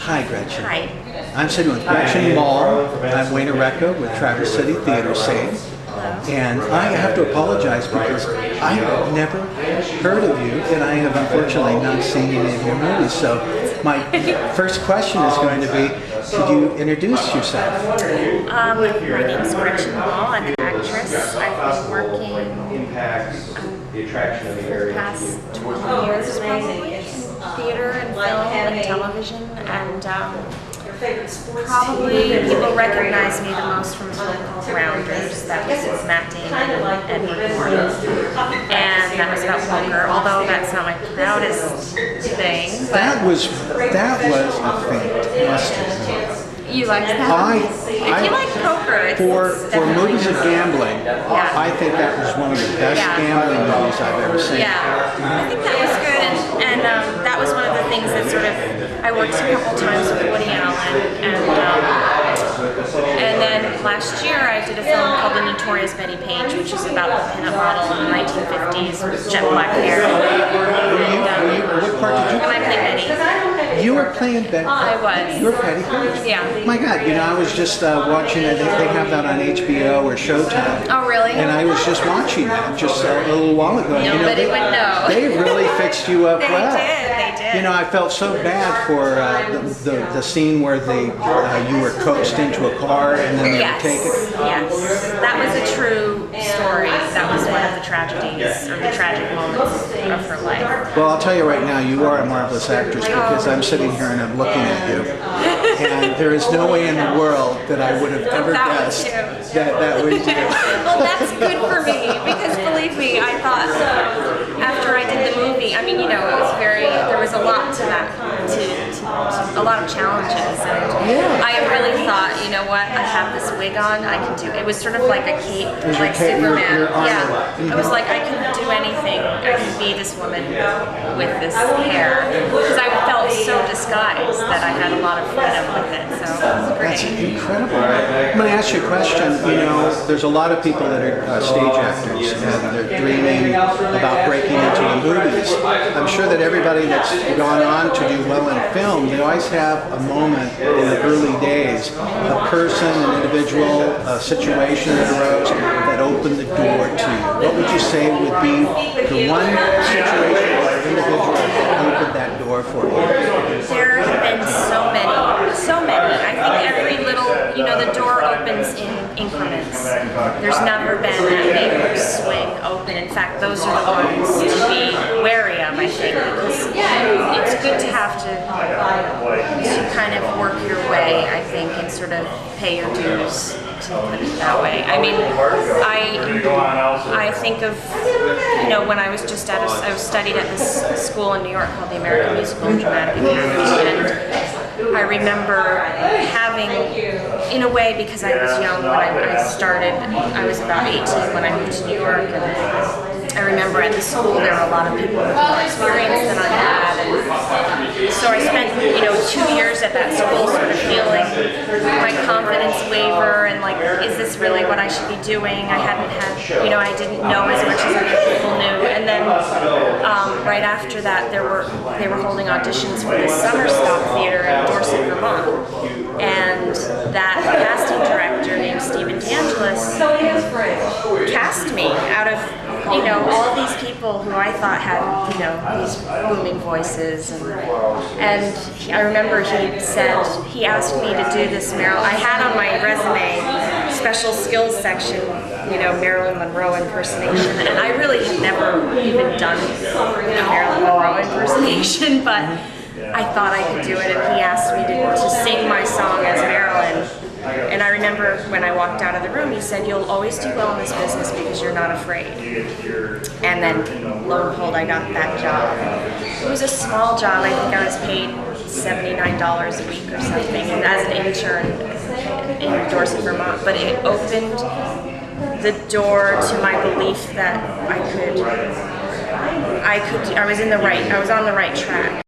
Hi, Gretchen. Hi. I'm sitting with Gretchen Mol. I'm Wayne Erreca with Traverse City Theater Scene. And I have to apologize because I have never heard of you, and I have unfortunately not seen any of your movies. So my first question is going to be, could you introduce yourself? My name is Gretchen Mol. I'm an actress. I've been working for the past 20 years probably in theater and film and television, and probably people recognize me the most from a film called Rounders. That was with Matt Damon and Edward Norton, and that was about poker, although that's not my proudest thing. That was a fantastic. You like that? If you like poker, for movies of gambling, yeah. I think that was one of the best gambling movies I've ever seen. Yeah, I think that was good, and that was one of the things that sort of, I worked a couple times with Woody Allen, and then last year I did a film called The Notorious Bettie Page, which is about the pinup model in the 1950s with jet black hair. What part did you play? And I played Betty. You were playing Betty? I was. You were Betty Page? Yeah. My God, I was just watching it. They have that on HBO or Showtime. Oh, really? And I was just watching that just a little while ago. Nobody would know. They really fixed you up well. They did. I felt so bad for the scene where you were coaxed into a car and then they were taken. Yes, that was a true story. That was one of the tragedies or the tragic moments of her life. Well, I'll tell you right now, you are a marvelous actress because I'm sitting here and I'm looking at you, and there is no way in the world that I would have ever guessed that was you. Well, that's good for me because believe me, I thought after I did the movie, I mean, it was there was a lot to that, to a lot of challenges, and I really thought, you know what, I have this wig on, I can do it. It was sort of like a cape, like Superman. Yeah, I was like, I can do anything. I can be this woman with this hair because I felt so disguised that I had a lot of freedom with it. So it was great. That's incredible. I'm going to ask you a question. There's a lot of people that are stage actors and they're dreaming about breaking into the movies. I'm sure that everybody that's gone on to do well in film, they always have a moment in the early days, a person, an individual, a situation that arose that opened the door to you. What would you say would be the one situation or individual that opened that door for you? There have been so many. I think every little, the door opens in increments. There's never been that big swing open. In fact, those are the ones to be wary of, I think, because it's good to have to kind of work your way, I think, and sort of pay your dues, to put it that way. I mean, I think of, when I was just I was studied at this school in New York called the American Musical and Dramatic Academy, and I remember having, in a way, because I was young when I started, I was about 18 when I moved to New York, and I remember at the school there were a lot of people with more experience than I had, and so I spent 2 years at that school sort of feeling my confidence waver and like, is this really what I should be doing? I hadn't had, I didn't know as much as other people knew, and then right after that they were holding auditions for the Summer Stock Theater in Dorset, Vermont, and that casting director named Stephen DeAngelis cast me out of all these people who I thought had, these booming voices, and I remember he asked me to do this I had on my resume special skills section, Marilyn Monroe impersonation, and I really had never even done Marilyn Monroe impersonation, but I thought I could do it, and he asked me to sing my song as Marilyn. And I remember when I walked out of the room, he said, "You'll always do well in this business because you're not afraid." And then, lo and behold, I got that job. It was a small job. I think I was paid $79 a week or something, and as an intern in Dorset, Vermont. But it opened the door to my belief that I was on the right track.